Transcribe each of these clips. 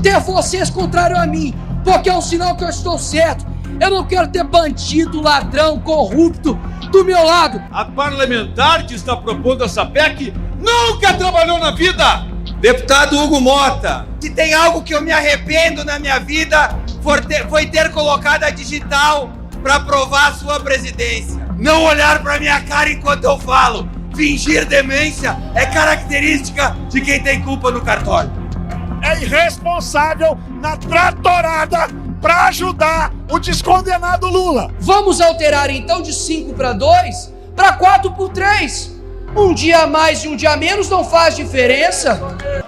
ter vocês contrário a mim, porque é um sinal que eu estou certo. Eu não quero ter bandido, ladrão, corrupto do meu lado. A parlamentar que está propondo essa PEC nunca trabalhou na vida. Deputado Hugo Mota, se tem algo que eu me arrependo na minha vida, foi ter colocado a digital para aprovar a sua presidência. Não olhar para minha cara enquanto eu falo. Fingir demência é característica de quem tem culpa no cartório. É irresponsável na tratorada para ajudar o descondenado Lula. Vamos alterar então de 5 para 2 para 4 por 3. Um dia a mais e um dia a menos não faz diferença.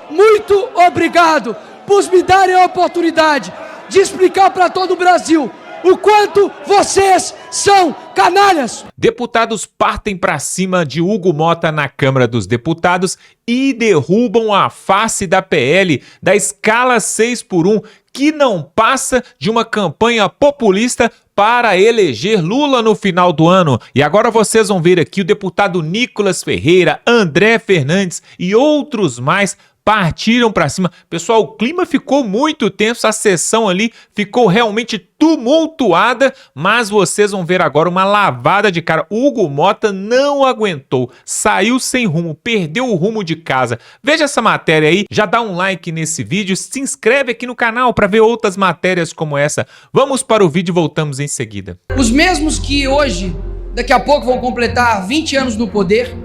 Muito obrigado por me darem a oportunidade de explicar para todo o Brasil o quanto vocês são canalhas. Deputados partem para cima de Hugo Mota na Câmara dos Deputados e derrubam a face da PL da escala 6x1, que não passa de uma campanha populista para eleger Lula no final do ano. E agora vocês vão ver aqui o deputado Nicolas Ferreira, André Fernandes e outros mais partiram para cima. Pessoal, o clima ficou muito tenso, a sessão ali ficou realmente tumultuada, mas vocês vão ver agora uma lavada de cara. Hugo Mota não aguentou, saiu sem rumo, perdeu o rumo de casa. Veja essa matéria aí, já dá um like nesse vídeo, se inscreve aqui no canal para ver outras matérias como essa. Vamos para o vídeo e voltamos em seguida. Os mesmos que hoje, daqui a pouco, vão completar 20 anos no poder,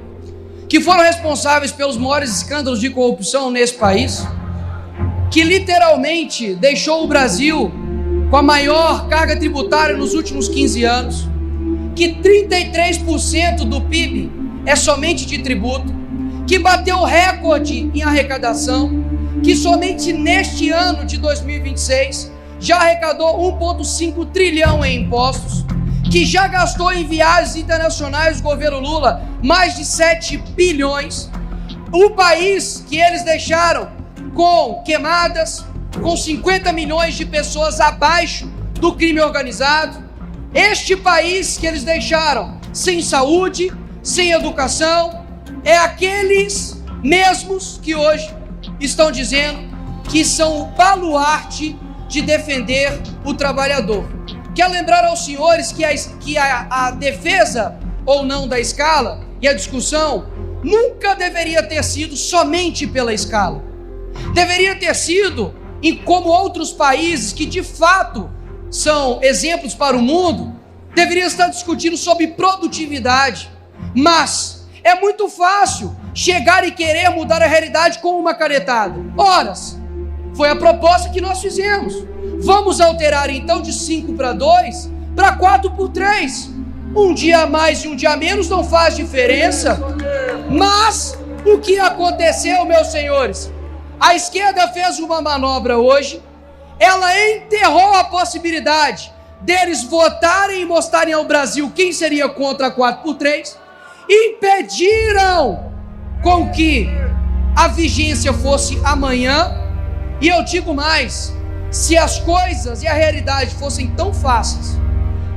que foram responsáveis pelos maiores escândalos de corrupção nesse país, que literalmente deixou o Brasil com a maior carga tributária nos últimos 15 anos, que 33% do PIB é somente de tributo, que bateu recorde em arrecadação, que somente neste ano de 2026 já arrecadou 1,5 trilhão em impostos, que já gastou em viagens internacionais, o governo Lula, mais de 7 bilhões. O país que eles deixaram com queimadas, com 50 milhões de pessoas abaixo do crime organizado. Este país que eles deixaram sem saúde, sem educação, é aqueles mesmos que hoje estão dizendo que são o baluarte de defender o trabalhador. Quero lembrar aos senhores que a defesa ou não da escala e a discussão nunca deveria ter sido somente pela escala. Deveria ter sido, como outros países que de fato são exemplos para o mundo, deveria estar discutindo sobre produtividade. Mas é muito fácil chegar e querer mudar a realidade com uma canetada. Horas, foi a proposta que nós fizemos. Vamos alterar então de 5 para 2 para 4 por 3. Um dia a mais e um dia a menos não faz diferença. Mas o que aconteceu, meus senhores? A esquerda fez uma manobra hoje. Ela enterrou a possibilidade deles votarem e mostrarem ao Brasil quem seria contra 4 por 3. Impediram com que a vigência fosse amanhã. E eu digo mais, se as coisas e a realidade fossem tão fáceis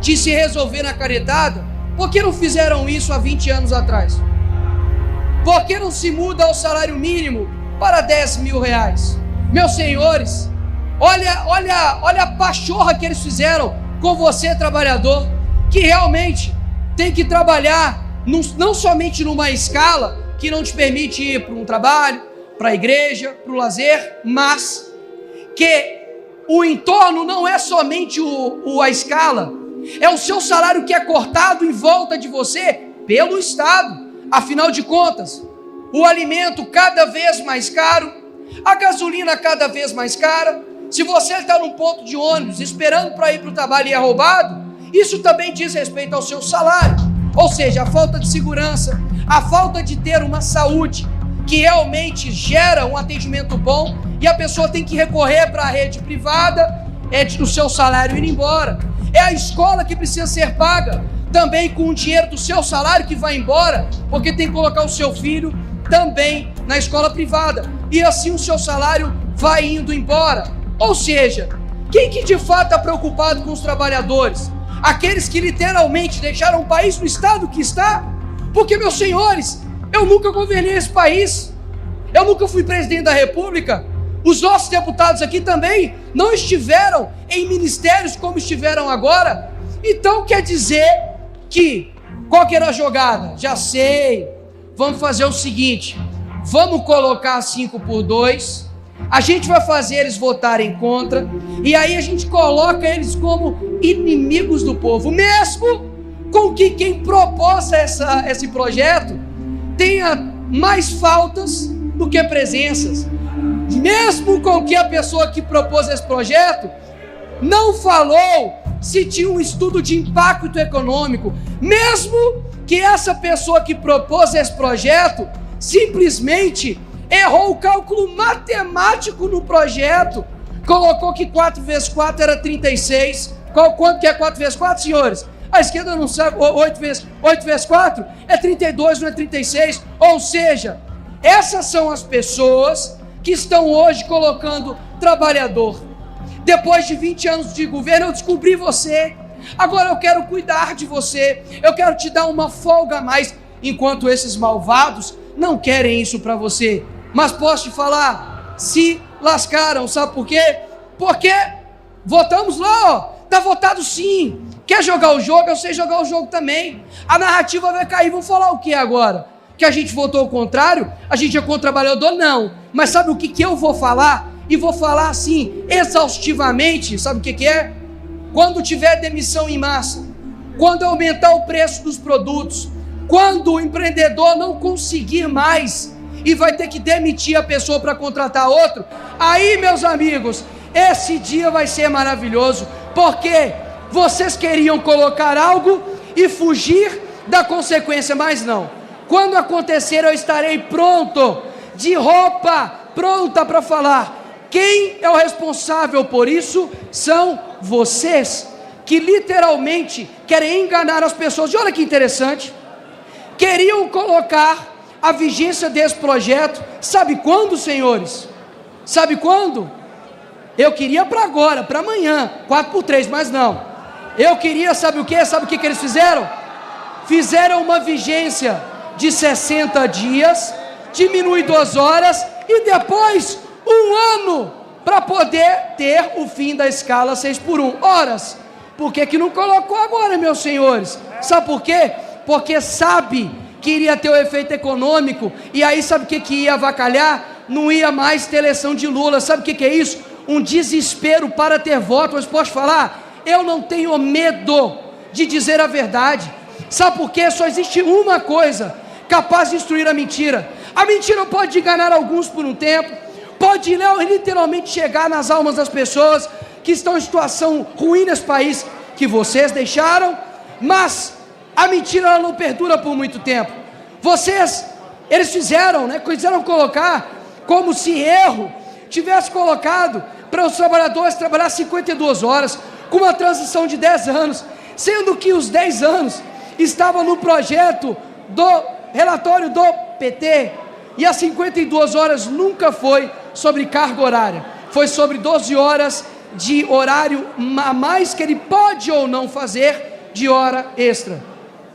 de se resolver na canetada, por que não fizeram isso há 20 anos atrás? Por que não se muda o salário mínimo para 10 mil reais? Meus senhores, olha a pachorra que eles fizeram com você, trabalhador, que realmente tem que trabalhar não somente numa escala que não te permite ir para um trabalho, para a igreja, para o lazer, mas que o entorno não é somente a escala, é o seu salário que é cortado em volta de você pelo Estado. Afinal de contas, o alimento cada vez mais caro, a gasolina cada vez mais cara. Se você está num ponto de ônibus esperando para ir para o trabalho e é roubado, isso também diz respeito ao seu salário. Ou seja, a falta de segurança, a falta de ter uma saúde que realmente gera um atendimento bom, e a pessoa tem que recorrer para a rede privada, do seu salário ir embora. É a escola que precisa ser paga também com o dinheiro do seu salário que vai embora, porque tem que colocar o seu filho também na escola privada, e assim o seu salário vai indo embora. Ou seja, quem que de fato está preocupado com os trabalhadores? Aqueles que literalmente deixaram o país no estado que está? Porque, meus senhores, eu nunca governei esse país, eu nunca fui presidente da república, Os nossos deputados aqui também não estiveram em ministérios como estiveram agora. Então quer dizer que, qual que era a jogada? Já sei, vamos fazer o seguinte, vamos colocar 5x2, a gente vai fazer eles votarem contra, e aí a gente coloca eles como inimigos do povo, mesmo com que quem propôs esse projeto tenha mais faltas do que presenças, mesmo com que a pessoa que propôs esse projeto não falou se tinha um estudo de impacto econômico, mesmo que essa pessoa que propôs esse projeto simplesmente errou o cálculo matemático no projeto, colocou que 4 vezes 4 era 36. Quanto que é 4 vezes 4, senhores? A esquerda não sabe. 8 vezes 4 é 32, não é 36. Ou seja, essas são as pessoas que estão hoje colocando trabalhador. Depois de 20 anos de governo, eu descobri você. Agora eu quero cuidar de você. Eu quero te dar uma folga a mais. Enquanto esses malvados não querem isso para você. Mas posso te falar, se lascaram. Sabe por quê? Porque votamos lá, ó. Tá votado sim. Quer jogar o jogo? Eu sei jogar o jogo também. A narrativa vai cair. Vão falar o que agora? Que a gente votou o contrário? A gente é contra o trabalhador? Não. Mas sabe o que eu vou falar? E vou falar assim, exaustivamente. Sabe o que é? Quando tiver demissão em massa, quando aumentar o preço dos produtos, quando o empreendedor não conseguir mais e vai ter que demitir a pessoa para contratar outro, aí, meus amigos, esse dia vai ser maravilhoso, porque vocês queriam colocar algo e fugir da consequência, mas não. Quando acontecer, eu estarei pronto, de roupa pronta para falar. Quem é o responsável por isso? São vocês, que literalmente querem enganar as pessoas. E olha que interessante, queriam colocar a vigência desse projeto, sabe quando, senhores? Sabe quando? Eu queria para agora, para amanhã, 4x3, mas não. Eu queria, sabe o que? Sabe o que eles fizeram? Fizeram uma vigência de 60 dias, diminui 2 horas, e depois 1 ano para poder ter o fim da escala 6x1. Horas. Por que não colocou agora, meus senhores? Sabe por quê? Porque sabe que iria ter o efeito econômico, e aí sabe o que ia avacalhar? Não ia mais ter eleição de Lula. Sabe o que é isso? Um desespero para ter voto. Mas posso falar? Eu não tenho medo de dizer a verdade. Sabe por quê? Só existe uma coisa capaz de destruir a mentira. A mentira pode enganar alguns por um tempo, pode literalmente chegar nas almas das pessoas que estão em situação ruim nesse país, que vocês deixaram, mas a mentira ela não perdura por muito tempo. Eles quiseram colocar como se erro tivesse colocado para os trabalhadores trabalhar 52 horas, com uma transição de 10 anos, sendo que os 10 anos estavam no projeto do relatório do PT, e as 52 horas nunca foi sobre carga horária, foi sobre 12 horas de horário a mais que ele pode ou não fazer de hora extra.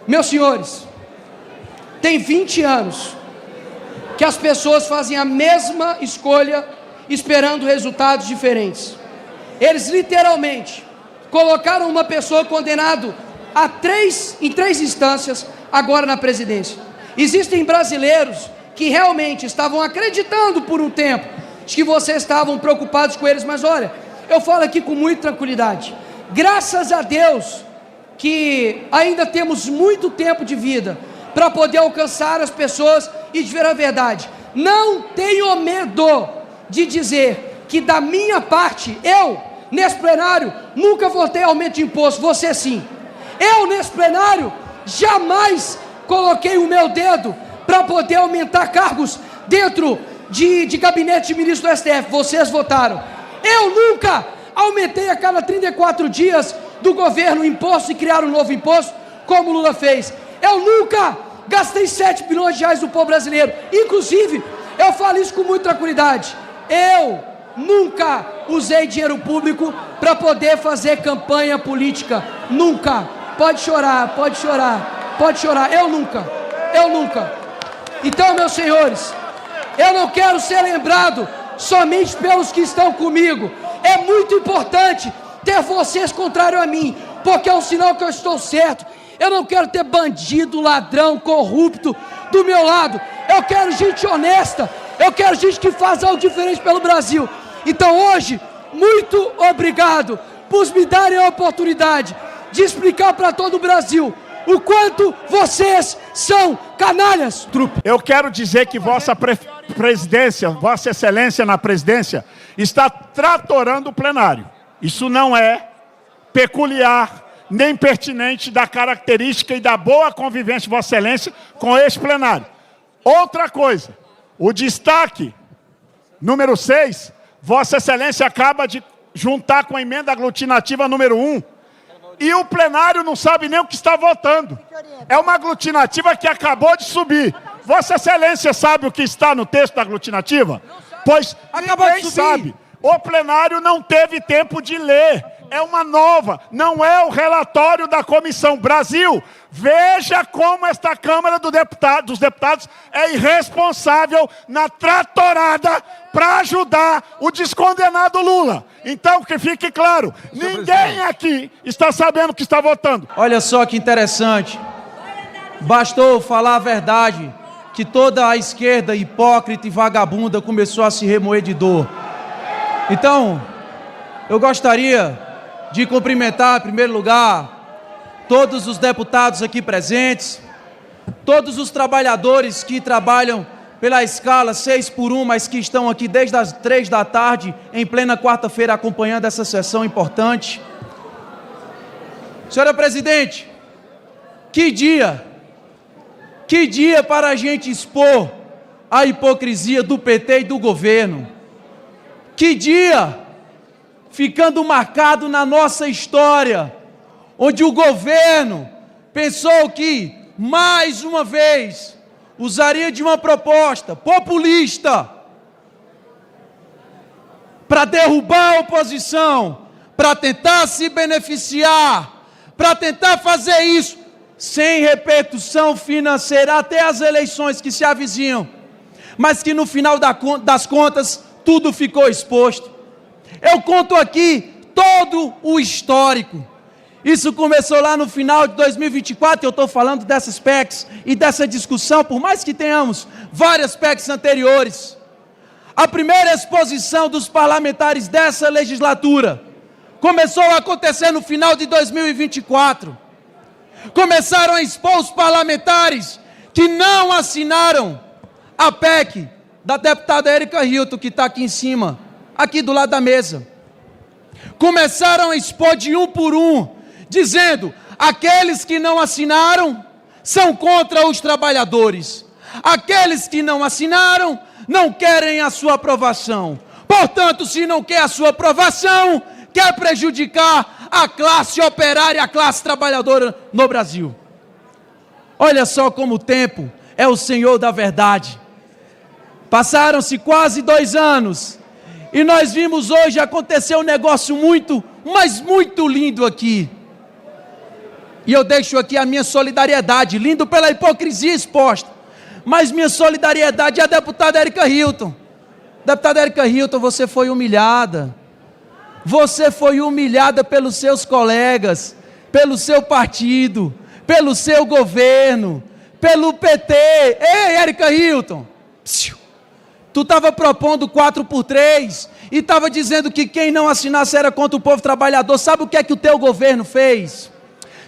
Meus senhores, tem 20 anos que as pessoas fazem a mesma escolha, esperando resultados diferentes. Eles literalmente colocaram uma pessoa condenada em 3 instâncias, agora na presidência. Existem brasileiros que realmente estavam acreditando por um tempo de que vocês estavam preocupados com eles, mas olha, eu falo aqui com muita tranquilidade, graças a Deus que ainda temos muito tempo de vida para poder alcançar as pessoas e ver a verdade. Não tenho medo de dizer que da minha parte, eu, nesse plenário, nunca votei aumento de imposto, você sim. Eu, nesse plenário, jamais coloquei o meu dedo para poder aumentar cargos dentro de gabinete de ministro do STF, vocês votaram. Eu nunca aumentei a cada 34 dias do governo o imposto e criar um novo imposto, como Lula fez. Eu nunca gastei 7 bilhões de reais do povo brasileiro. Inclusive, eu falo isso com muita tranquilidade, eu nunca usei dinheiro público para poder fazer campanha política, nunca. Pode chorar, pode chorar, pode chorar, eu nunca. Então, meus senhores, eu não quero ser lembrado somente pelos que estão comigo. É muito importante ter vocês contrário a mim, porque é um sinal que eu estou certo. Eu não quero ter bandido, ladrão, corrupto do meu lado. Eu quero gente honesta, eu quero gente que faz algo diferente pelo Brasil. Então hoje, muito obrigado por me darem a oportunidade de explicar para todo o Brasil o quanto vocês são canalhas. Eu quero dizer que Vossa Presidência, Vossa Excelência na presidência, está tratorando o plenário. Isso não é peculiar nem pertinente da característica e da boa convivência de Vossa Excelência com este plenário. Outra coisa, o destaque número 6, Vossa Excelência acaba de juntar com a emenda aglutinativa número 1, e o plenário não sabe nem o que está votando. É uma aglutinativa que acabou de subir. Vossa Excelência sabe o que está no texto da aglutinativa? Pois ninguém sabe. O plenário não teve tempo de ler. É uma nova, não é o relatório da Comissão. Brasil, veja como esta Câmara dos Deputados é irresponsável na tratorada para ajudar o descondenado Lula. Então, que fique claro, ninguém aqui está sabendo o que está votando. Olha só que interessante. Bastou falar a verdade, que toda a esquerda hipócrita e vagabunda começou a se remoer de dor. Então, eu gostaria de cumprimentar, em primeiro lugar, todos os deputados aqui presentes, todos os trabalhadores que trabalham pela escala 6x1, mas que estão aqui desde as 3 da tarde, em plena quarta-feira, acompanhando essa sessão importante. Senhora Presidente, que dia para a gente expor a hipocrisia do PT e do governo. Que dia ficando marcado na nossa história, onde o governo pensou que, mais uma vez, usaria de uma proposta populista para derrubar a oposição, para tentar se beneficiar, para tentar fazer isso sem repercussão financeira até as eleições que se avizinham, mas que no final das contas tudo ficou exposto. Eu conto aqui todo o histórico. Isso começou lá no final de 2024, eu estou falando dessas PECs e dessa discussão, por mais que tenhamos várias PECs anteriores. A primeira exposição dos parlamentares dessa legislatura começou a acontecer no final de 2024. Começaram a expor os parlamentares que não assinaram a PEC da deputada Érica Hilton, que está aqui em cima, aqui do lado da mesa. Começaram a expor de um por um, dizendo: aqueles que não assinaram são contra os trabalhadores, aqueles que não assinaram não querem a sua aprovação, portanto, se não quer a sua aprovação, quer prejudicar a classe operária, a classe trabalhadora no Brasil. Olha só como o tempo é o senhor da verdade. Passaram-se quase 2 anos e nós vimos hoje acontecer um negócio muito, mas muito lindo aqui. E eu deixo aqui a minha solidariedade, lindo pela hipocrisia exposta, mas minha solidariedade é a deputada Érica Hilton. Deputada Érica Hilton, você foi humilhada. Você foi humilhada pelos seus colegas, pelo seu partido, pelo seu governo, pelo PT. Ei, Érica Hilton, tu estava propondo 4x3 e estava dizendo que quem não assinasse era contra o povo trabalhador. Sabe o que é que o teu governo fez?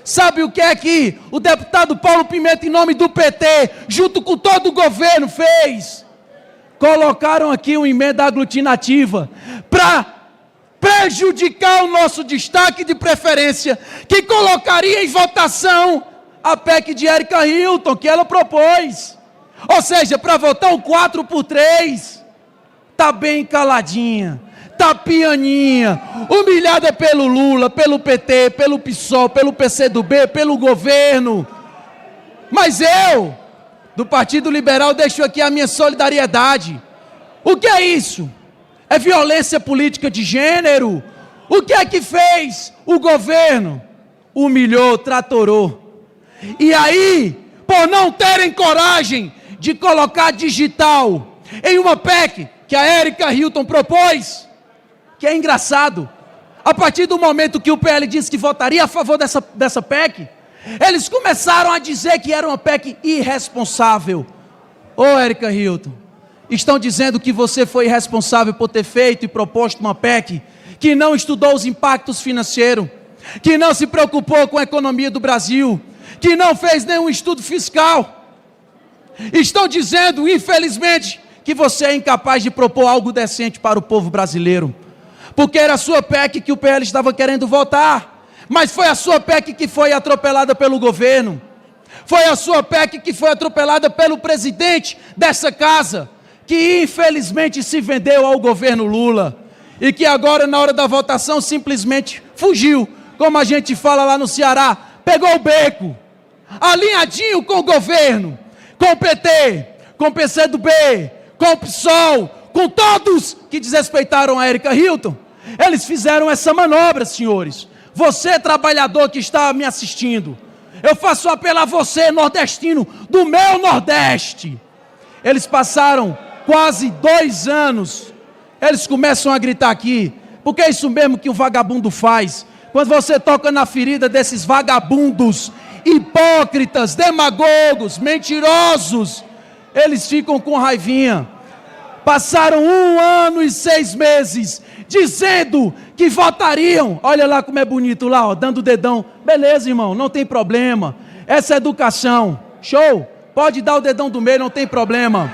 Sabe o que é que o deputado Paulo Pimenta, em nome do PT, junto com todo o governo, fez? Colocaram aqui uma emenda aglutinativa para prejudicar o nosso destaque de preferência, que colocaria em votação a PEC de Érica Hilton, que ela propôs. Ou seja, para votar um 4x3, tá bem caladinha, tá pianinha, humilhada pelo Lula, pelo PT, pelo PSOL, pelo PCdoB, pelo governo. Mas eu, do Partido Liberal, deixo aqui a minha solidariedade. O que é isso? É violência política de gênero? O que é que fez o governo? Humilhou, tratorou. E aí, por não terem coragem de colocar digital em uma PEC que a Érica Hilton propôs, que é engraçado. A partir do momento que o PL disse que votaria a favor dessa PEC, eles começaram a dizer que era uma PEC irresponsável. Ô Érica Hilton, estão dizendo que você foi irresponsável por ter feito e proposto uma PEC que não estudou os impactos financeiros, que não se preocupou com a economia do Brasil, que não fez nenhum estudo fiscal. Estão dizendo, infelizmente, que você é incapaz de propor algo decente para o povo brasileiro, porque era a sua PEC que o PL estava querendo votar, mas foi a sua PEC que foi atropelada pelo governo, foi a sua PEC que foi atropelada pelo presidente dessa casa, que infelizmente se vendeu ao governo Lula, e que agora na hora da votação simplesmente fugiu, como a gente fala lá no Ceará, pegou o beco, alinhadinho com o governo, com o PT, com o PCdoB, com o PSOL, com todos que desrespeitaram a Érica Hilton. Eles fizeram essa manobra, senhores. Você, trabalhador que está me assistindo, eu faço um apelo a você, nordestino, do meu Nordeste. Eles passaram quase 2 anos, eles começam a gritar aqui, porque é isso mesmo que o vagabundo faz. Quando você toca na ferida desses vagabundos, hipócritas, demagogos, mentirosos, eles ficam com raivinha. Passaram 1 ano e 6 meses dizendo que votariam. Olha lá como é bonito lá, ó, dando o dedão. Beleza, irmão, não tem problema. Essa é educação. Show? Pode dar o dedão do meio, não tem problema.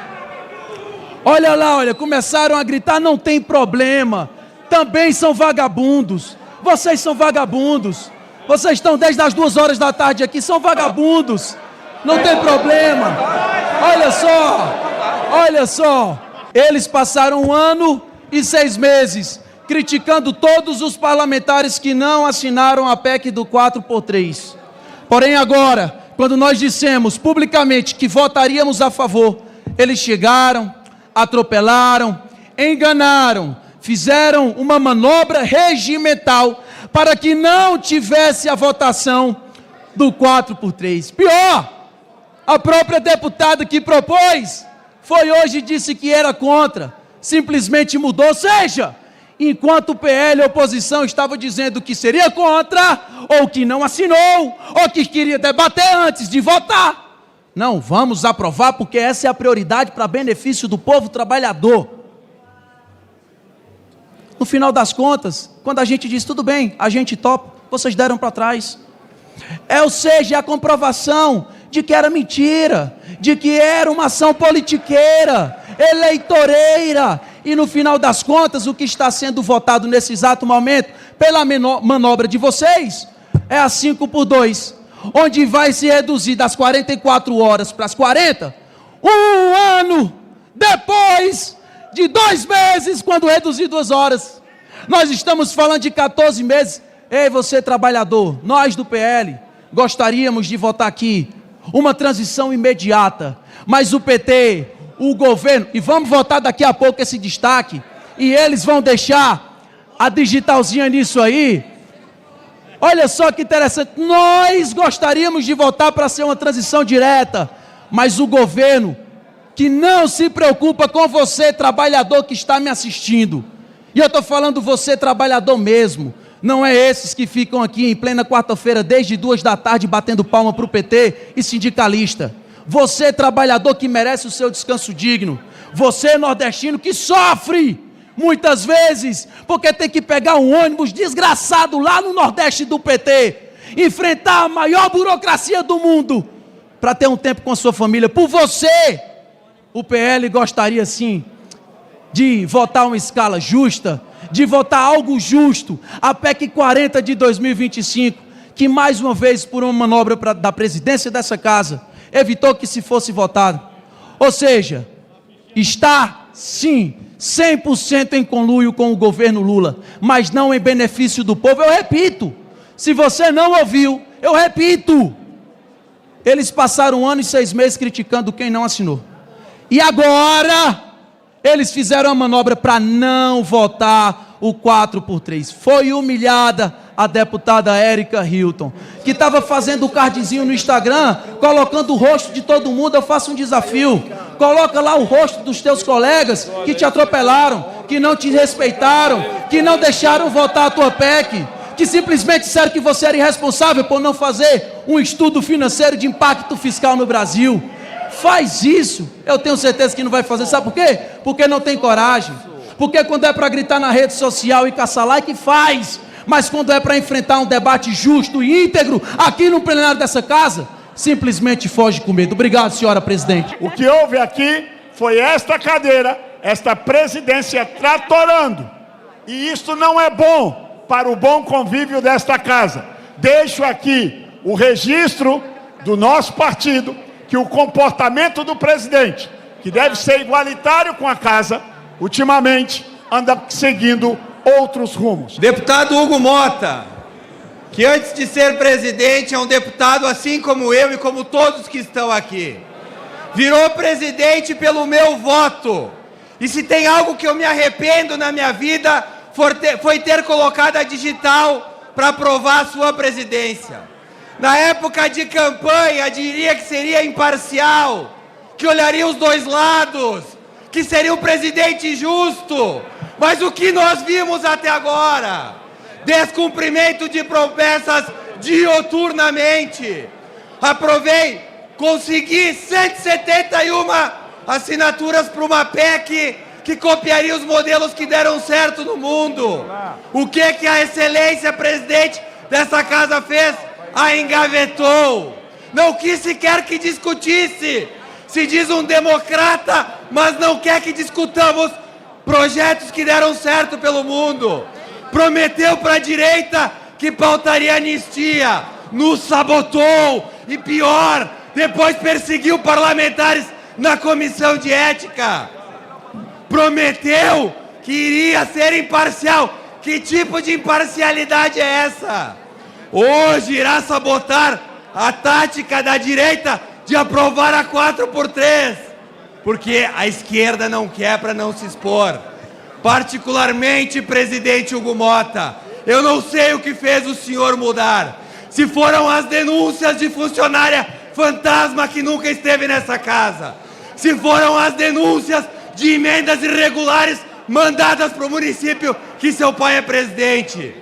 Olha lá, olha, começaram a gritar, não tem problema. Também são vagabundos. Vocês são vagabundos. Vocês estão desde as 2 horas da tarde aqui, são vagabundos. Não tem problema. Olha só. Eles passaram 1 ano e 6 meses criticando todos os parlamentares que não assinaram a PEC do 4x3. Porém agora, quando nós dissemos publicamente que votaríamos a favor, eles chegaram, atropelaram, enganaram, fizeram uma manobra regimental para que não tivesse a votação do 4x3. Pior, a própria deputada que propôs foi hoje e disse que era contra, simplesmente mudou. Ou seja, enquanto o PL, a oposição, estava dizendo que seria contra, ou que não assinou, ou que queria debater antes de votar. Não, vamos aprovar porque essa é a prioridade para benefício do povo trabalhador. No final das contas, quando a gente diz, tudo bem, a gente topa, vocês deram para trás. Ou seja, a comprovação de que era mentira, de que era uma ação politiqueira, eleitoreira, e no final das contas, o que está sendo votado nesse exato momento, pela manobra de vocês, é a 5x2, onde vai se reduzir das 44 horas para as 40, 1 ano depois de 2 meses, quando reduzir 2 horas. Nós estamos falando de 14 meses. Ei, você trabalhador, nós do PL, gostaríamos de votar aqui uma transição imediata, mas o PT, o governo, e vamos votar daqui a pouco esse destaque, e eles vão deixar a digitalzinha nisso aí. Olha só que interessante, nós gostaríamos de votar para ser uma transição direta, mas o governo, que não se preocupa com você, trabalhador que está me assistindo, e eu estou falando você, trabalhador mesmo, não é esses que ficam aqui em plena quarta-feira, desde 2 da tarde, batendo palma para o PT e sindicalista. Você, trabalhador que merece o seu descanso digno. Você, nordestino, que sofre, muitas vezes, porque tem que pegar um ônibus desgraçado lá no Nordeste do PT, enfrentar a maior burocracia do mundo, para ter um tempo com a sua família. Por você, o PL gostaria, sim, de votar uma escala justa, de votar algo justo, a PEC 40 de 2025, que mais uma vez, por uma manobra da presidência dessa casa, evitou que se fosse votado. Ou seja, está sim, 100% em conluio com o governo Lula, mas não em benefício do povo. Eu repito, se você não ouviu, eu repito, eles passaram 1 ano e 6 meses criticando quem não assinou, e agora eles fizeram a manobra para não votar o 4x3. Foi humilhada a deputada Érica Hilton, que estava fazendo o cardzinho no Instagram, colocando o rosto de todo mundo. Eu faço um desafio: coloca lá o rosto dos teus colegas que te atropelaram, que não te respeitaram, que não deixaram votar a tua PEC, que simplesmente disseram que você era irresponsável por não fazer um estudo financeiro de impacto fiscal no Brasil. Faz isso. Eu tenho certeza que não vai fazer. Sabe por quê? Porque não tem coragem. Porque quando é para gritar na rede social e caçar like, faz. Mas quando é para enfrentar um debate justo e íntegro aqui no plenário dessa casa, simplesmente foge com medo. Obrigado, senhora presidente. O que houve aqui foi esta cadeira, esta presidência tratorando. E isso não é bom para o bom convívio desta casa. Deixo aqui o registro do nosso partido, que o comportamento do presidente, que deve ser igualitário com a casa, ultimamente anda seguindo outros rumos. Deputado Hugo Mota, que antes de ser presidente é um deputado assim como eu e como todos que estão aqui. Virou presidente pelo meu voto. E se tem algo que eu me arrependo na minha vida, foi ter colocado a digital para aprovar a sua presidência. Na época de campanha, diria que seria imparcial, que olharia os dois lados, que seria um presidente justo. Mas o que nós vimos até agora? Descumprimento de promessas dioturnamente. Consegui 171 assinaturas para uma PEC que copiaria os modelos que deram certo no mundo. O que a excelência presidente dessa casa fez? A engavetou. Não quis sequer que discutisse. Se diz um democrata, mas não quer que discutamos projetos que deram certo pelo mundo. Prometeu para a direita que pautaria anistia, nos sabotou e pior, depois perseguiu parlamentares na comissão de ética. Prometeu que iria ser imparcial. Que tipo de imparcialidade é essa? Hoje irá sabotar a tática da direita de aprovar a 4x3, porque a esquerda não quer para não se expor. Particularmente, presidente Hugo Mota, eu não sei o que fez o senhor mudar. Se foram as denúncias de funcionária fantasma que nunca esteve nessa casa, se foram as denúncias de emendas irregulares mandadas para o município que seu pai é presidente,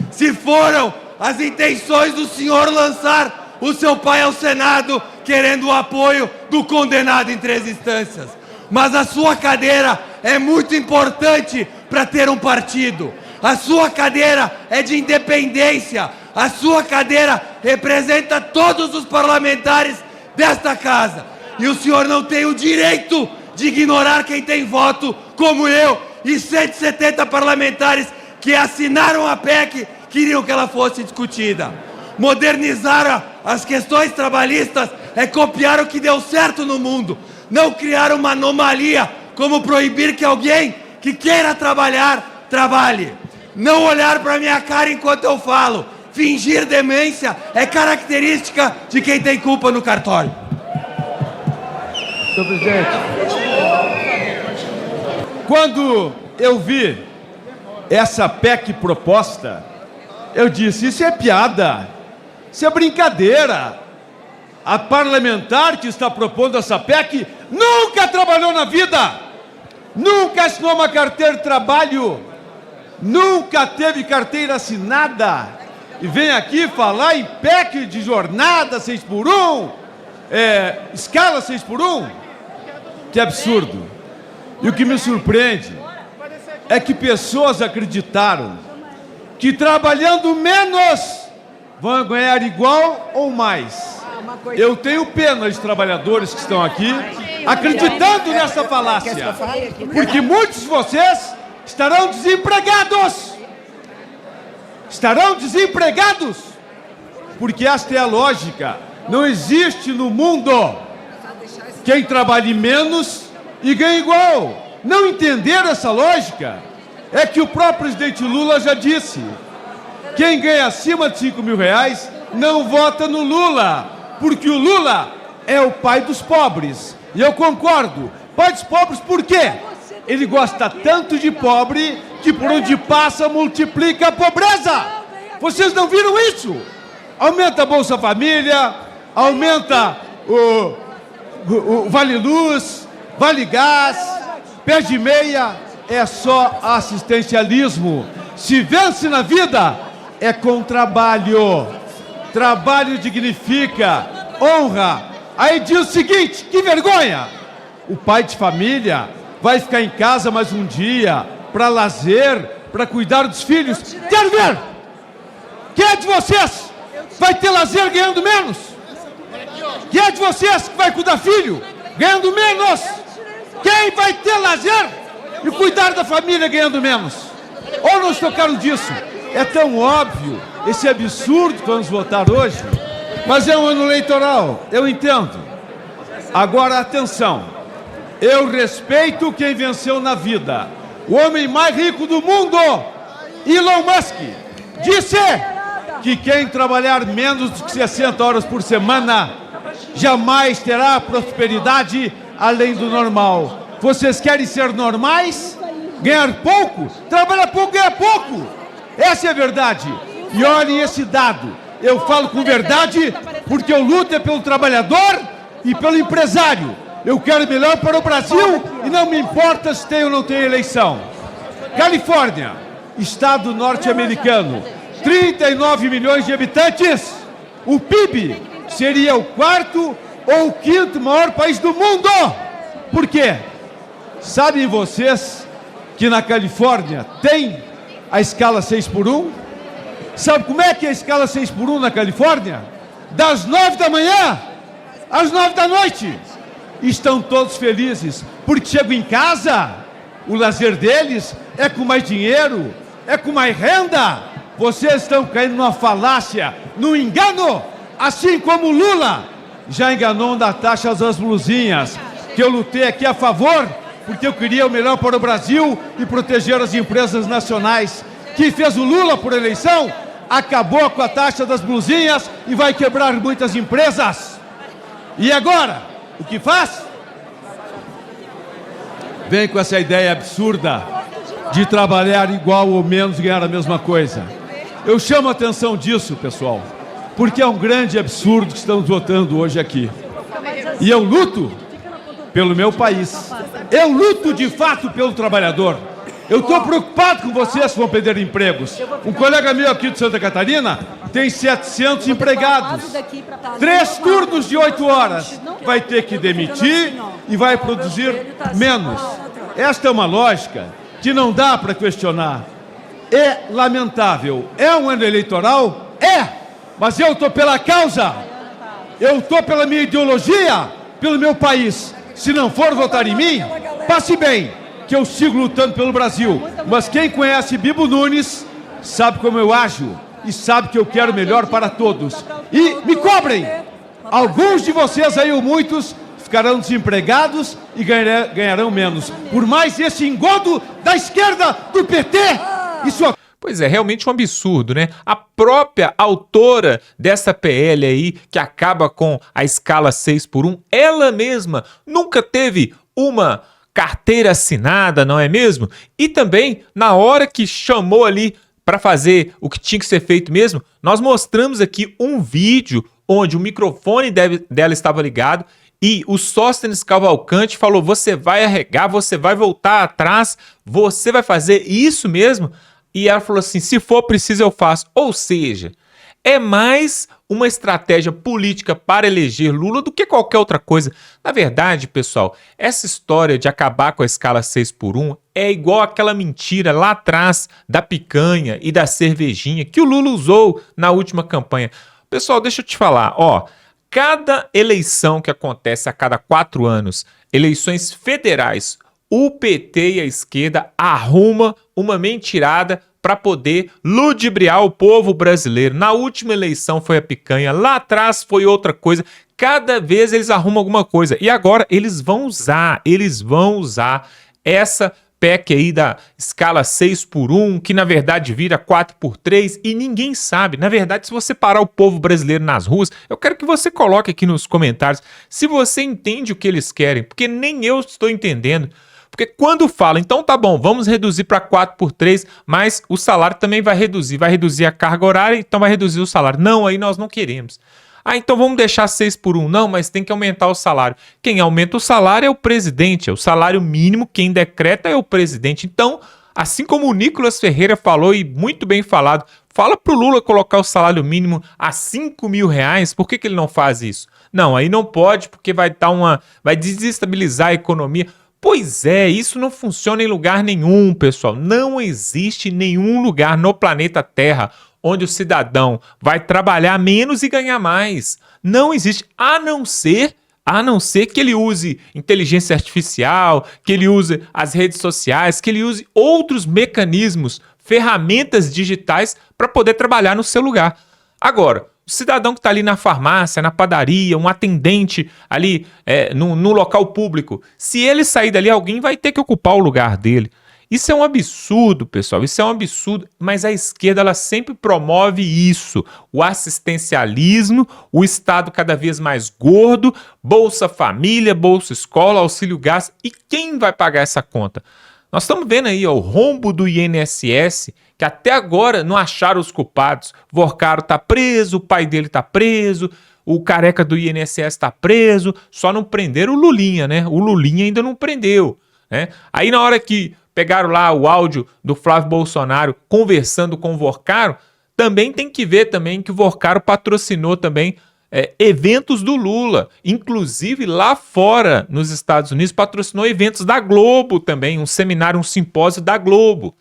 se foram as intenções do senhor lançar o seu pai ao Senado querendo o apoio do condenado em 3 instâncias. Mas a sua cadeira é muito importante para ter um partido. A sua cadeira é de independência. A sua cadeira representa todos os parlamentares desta casa. E o senhor não tem o direito de ignorar quem tem voto, como eu e 170 parlamentares que assinaram a PEC, queriam que ela fosse discutida. Modernizar as questões trabalhistas é copiar o que deu certo no mundo. Não criar uma anomalia, como proibir que alguém que queira trabalhar, trabalhe. Não olhar para minha cara enquanto eu falo. Fingir demência é característica de quem tem culpa no cartório. Senhor presidente, quando eu vi essa PEC proposta, eu disse, isso é piada, isso é brincadeira. A parlamentar que está propondo essa PEC nunca trabalhou na vida, nunca assinou uma carteira de trabalho, nunca teve carteira assinada, e vem aqui falar em PEC de jornada 6x1, escala 6x1, que absurdo. E o que me surpreende é que pessoas acreditaram que trabalhando menos vão ganhar igual ou mais. Eu tenho pena de trabalhadores que estão aqui acreditando nessa falácia, porque muitos de vocês estarão desempregados. Estarão desempregados, porque esta é a lógica. Não existe no mundo quem trabalhe menos e ganhe igual. Não entenderam essa lógica? É que o próprio presidente Lula já disse: quem ganha acima de 5 mil reais não vota no Lula, porque o Lula é o pai dos pobres. E eu concordo. Pai dos pobres por quê? Ele gosta tanto de pobre que por onde passa multiplica a pobreza. Vocês não viram isso? Aumenta a Bolsa Família, aumenta o Vale Luz, Vale Gás, pé de meia, é só assistencialismo. Se vence na vida, é com trabalho. Trabalho dignifica, honra. Aí diz o seguinte, que vergonha! O pai de família vai ficar em casa mais um dia, para lazer, para cuidar dos filhos. Quero ver! Quem é de vocês vai ter lazer ganhando menos? Quem é de vocês que vai cuidar filho ganhando menos? Quem vai ter lazer e cuidar da família ganhando menos? Ou não tocaram disso? É tão óbvio, esse absurdo que vamos votar hoje, mas é um ano eleitoral, eu entendo. Agora, atenção, eu respeito quem venceu na vida. O homem mais rico do mundo, Elon Musk, disse que quem trabalhar menos de 60 horas por semana jamais terá prosperidade além do normal. Vocês querem ser normais? Ganhar pouco? Trabalhar pouco, ganhar pouco. Essa é a verdade. E olhem esse dado. Eu falo com verdade porque eu luto pelo trabalhador e pelo empresário. Eu quero melhor para o Brasil e não me importa se tem ou não tem eleição. Califórnia, estado norte-americano, 39 milhões de habitantes. O PIB seria o quarto ou o quinto maior país do mundo. Por quê? Sabem vocês que na Califórnia tem a escala 6x1? Sabe como é que é a escala 6x1 na Califórnia? Das 9 da manhã às 9 da noite. Estão todos felizes, porque chegam em casa, o lazer deles é com mais dinheiro, é com mais renda. Vocês estão caindo numa falácia, num engano, assim como o Lula já enganou da taxa das blusinhas, que eu lutei aqui a favor, porque eu queria o melhor para o Brasil e proteger as empresas nacionais. Que fez o Lula por eleição, acabou com a taxa das blusinhas e vai quebrar muitas empresas. E agora, o que faz? Vem com essa ideia absurda de trabalhar igual ou menos e ganhar a mesma coisa. Eu chamo a atenção disso, pessoal, porque é um grande absurdo que estamos votando hoje aqui. E eu luto pelo meu país. Eu luto de fato pelo trabalhador. Eu estou preocupado com vocês que vão perder empregos. Um colega meu aqui de Santa Catarina tem 700 empregados. 3 turnos de 8 horas. Vai ter que demitir e vai produzir menos. Esta é uma lógica que não dá para questionar. É lamentável. É um ano eleitoral? É! Mas eu estou pela causa. Eu estou pela minha ideologia, pelo meu país. Se não for votar em mim, passe bem, que eu sigo lutando pelo Brasil. Mas quem conhece Bibo Nunes sabe como eu ajo e sabe que eu quero melhor para todos. E me cobrem! Alguns de vocês aí, ou muitos, ficarão desempregados e ganharão menos. Por mais esse engodo da esquerda, do PT. Pois é, realmente um absurdo, né? A própria autora dessa PL aí, que acaba com a escala 6x1, ela mesma nunca teve uma carteira assinada, não é mesmo? E também, na hora que chamou ali para fazer o que tinha que ser feito mesmo, nós mostramos aqui um vídeo onde o microfone dela estava ligado e o Sóstenes Cavalcante falou: você vai arregar, você vai voltar atrás, você vai fazer isso mesmo? E ela falou assim: se for preciso eu faço. Ou seja, é mais uma estratégia política para eleger Lula do que qualquer outra coisa. Na verdade, pessoal, essa história de acabar com a escala 6x1 é igual aquela mentira lá atrás da picanha e da cervejinha que o Lula usou na última campanha. Pessoal, deixa eu te falar, ó, cada eleição que acontece a cada 4 anos, eleições federais, o PT e a esquerda arruma uma mentirada para poder ludibriar o povo brasileiro. Na última eleição foi a picanha, lá atrás foi outra coisa. Cada vez eles arrumam alguma coisa. E agora eles vão usar essa PEC aí da escala 6x1, que na verdade vira 4x3 e ninguém sabe. Na verdade, se você parar o povo brasileiro nas ruas, eu quero que você coloque aqui nos comentários se você entende o que eles querem, porque nem eu estou entendendo. Porque quando fala, então tá bom, vamos reduzir para 4x3, mas o salário também vai reduzir a carga horária, então vai reduzir o salário. Não, aí nós não queremos. Então vamos deixar 6x1. Não, mas tem que aumentar o salário. Quem aumenta o salário é o presidente, é o salário mínimo, quem decreta é o presidente. Então, assim como o Nicolas Ferreira falou, e muito bem falado, fala pro Lula colocar o salário mínimo a R$5.000, por que ele não faz isso? Não, aí não pode, porque vai desestabilizar a economia. Pois é, isso não funciona em lugar nenhum, pessoal. Não existe nenhum lugar no planeta Terra onde o cidadão vai trabalhar menos e ganhar mais. Não existe, a não ser que ele use inteligência artificial, que ele use as redes sociais, que ele use outros mecanismos, ferramentas digitais para poder trabalhar no seu lugar. Agora, o cidadão que está ali na farmácia, na padaria, um atendente ali no local público, se ele sair dali, alguém vai ter que ocupar o lugar dele. Isso é um absurdo, pessoal, isso é um absurdo, mas a esquerda ela sempre promove isso, o assistencialismo, o Estado cada vez mais gordo, Bolsa Família, Bolsa Escola, Auxílio Gás, e quem vai pagar essa conta? Nós estamos vendo aí o rombo do INSS, que até agora não acharam os culpados. Vorcaro está preso, o pai dele está preso, o careca do INSS está preso, só não prenderam o Lulinha, né? O Lulinha ainda não prendeu, né? Aí na hora que pegaram lá o áudio do Flávio Bolsonaro conversando com o Vorcaro, também tem que ver também que o Vorcaro patrocinou também eventos do Lula, inclusive lá fora nos Estados Unidos patrocinou eventos da Globo também, um seminário, um simpósio da Globo.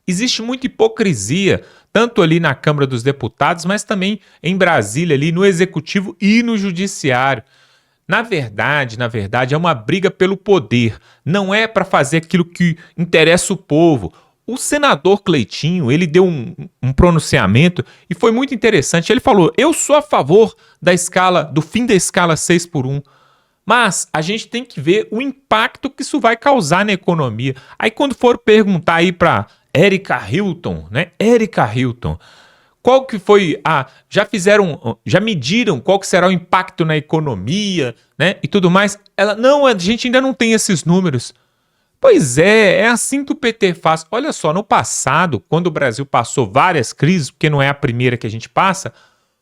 Existe muita hipocrisia, tanto ali na Câmara dos Deputados, mas também em Brasília, ali no Executivo e no Judiciário. Na verdade, é uma briga pelo poder, não é para fazer aquilo que interessa o povo. O senador Cleitinho, ele deu um pronunciamento e foi muito interessante. Ele falou, eu sou a favor do fim da escala 6x1, mas a gente tem que ver o impacto que isso vai causar na economia. Aí quando for perguntar aí para Erika Hilton, né? Qual que foi já mediram qual que será o impacto na economia, né? E tudo mais. Ela, não, a gente ainda não tem esses números. Pois é assim que o PT faz. Olha só, no passado, quando o Brasil passou várias crises, porque não é a primeira que a gente passa,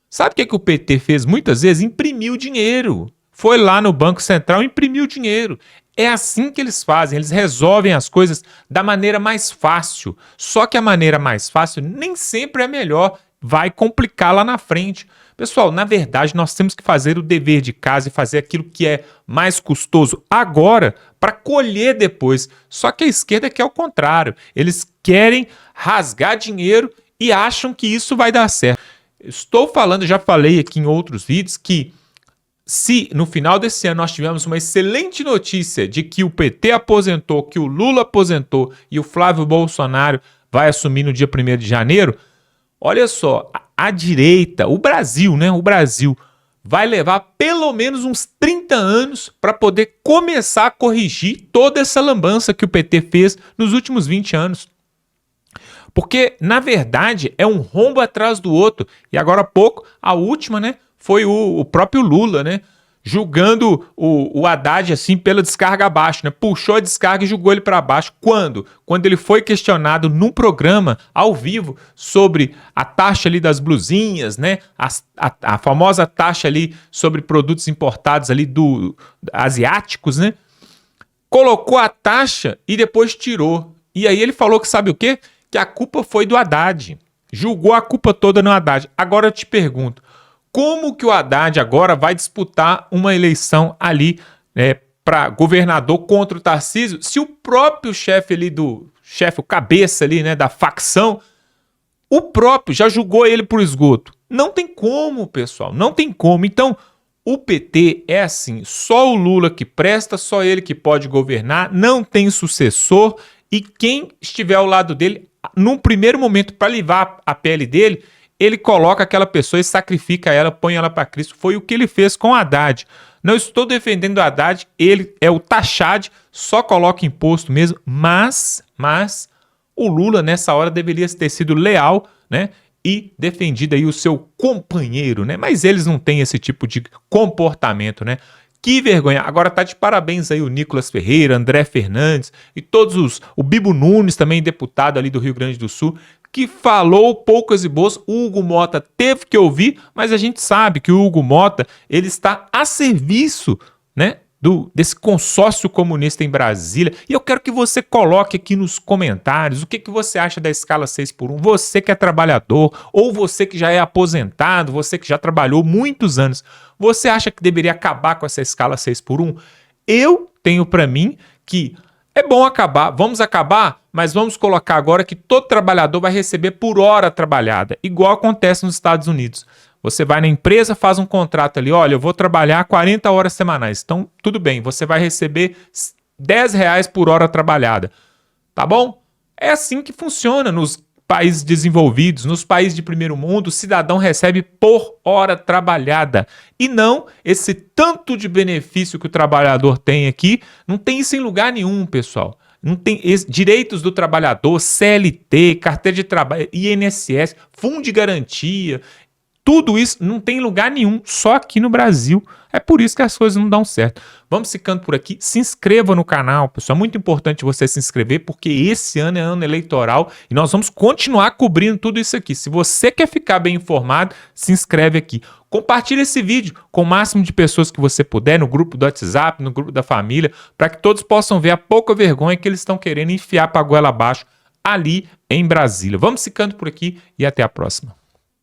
sabe o que o PT fez muitas vezes? Imprimiu dinheiro. Foi lá no Banco Central e imprimiu dinheiro. É assim que eles fazem, eles resolvem as coisas da maneira mais fácil. Só que a maneira mais fácil nem sempre é a melhor, vai complicar lá na frente. Pessoal, na verdade, nós temos que fazer o dever de casa e fazer aquilo que é mais custoso agora para colher depois. Só que a esquerda quer o contrário. Eles querem rasgar dinheiro e acham que isso vai dar certo. Estou falando, já falei aqui em outros vídeos, que se no final desse ano nós tivermos uma excelente notícia de que o PT aposentou, que o Lula aposentou e o Flávio Bolsonaro vai assumir no dia 1º de janeiro, olha só, a direita, o Brasil, né? O Brasil vai levar pelo menos uns 30 anos para poder começar a corrigir toda essa lambança que o PT fez nos últimos 20 anos. Porque, na verdade, é um rombo atrás do outro. E agora há pouco, a última, né? Foi o próprio Lula, né? Julgando o Haddad assim pela descarga abaixo, né? Puxou a descarga e jogou ele para baixo. Quando? Quando ele foi questionado num programa ao vivo sobre a taxa ali das blusinhas, né? A famosa taxa ali sobre produtos importados ali asiáticos, né? Colocou a taxa e depois tirou. E aí ele falou que sabe o quê? Que a culpa foi do Haddad. Julgou a culpa toda no Haddad. Agora eu te pergunto, como que o Haddad agora vai disputar uma eleição ali para governador contra o Tarcísio, se o próprio chefe ali o cabeça ali, né, da facção, o próprio já julgou ele por esgoto? Não tem como, pessoal, não tem como. Então, o PT é assim, só o Lula que presta, só ele que pode governar, não tem sucessor, e quem estiver ao lado dele, num primeiro momento, para livrar a pele dele, ele coloca aquela pessoa e sacrifica ela, põe ela para Cristo. Foi o que ele fez com o Haddad. Não estou defendendo o Haddad, ele é o taxade, só coloca imposto mesmo, mas o Lula nessa hora deveria ter sido leal, né, e defendido aí o seu companheiro, né, mas eles não têm esse tipo de comportamento, né. Que vergonha. Agora tá de parabéns aí o Nicolas Ferreira, André Fernandes e o Bibo Nunes, também deputado ali do Rio Grande do Sul, que falou poucas e boas. O Hugo Mota teve que ouvir, mas a gente sabe que o Hugo Mota, ele está a serviço, né, desse consórcio comunista em Brasília. E eu quero que você coloque aqui nos comentários o que você acha da escala 6x1. Você que é trabalhador, ou você que já é aposentado, você que já trabalhou muitos anos, você acha que deveria acabar com essa escala 6x1? Eu tenho para mim que é bom acabar, vamos acabar, mas vamos colocar agora que todo trabalhador vai receber por hora trabalhada, igual acontece nos Estados Unidos. Você vai na empresa, faz um contrato ali, olha, eu vou trabalhar 40 horas semanais. Então, tudo bem, você vai receber R$10 por hora trabalhada. Tá bom? É assim que funciona nos países desenvolvidos, nos países de primeiro mundo, o cidadão recebe por hora trabalhada. E não esse tanto de benefício que o trabalhador tem aqui, não tem isso em lugar nenhum, pessoal. Não tem direitos do trabalhador, CLT, carteira de trabalho, INSS, fundo de garantia. Tudo isso não tem lugar nenhum, só aqui no Brasil. É por isso que as coisas não dão certo. Vamos ficando por aqui. Se inscreva no canal, pessoal. É muito importante você se inscrever, porque esse ano é ano eleitoral e nós vamos continuar cobrindo tudo isso aqui. Se você quer ficar bem informado, se inscreve aqui. Compartilhe esse vídeo com o máximo de pessoas que você puder, no grupo do WhatsApp, no grupo da família, para que todos possam ver a pouca vergonha que eles estão querendo enfiar para a goela abaixo ali em Brasília. Vamos ficando por aqui e até a próxima.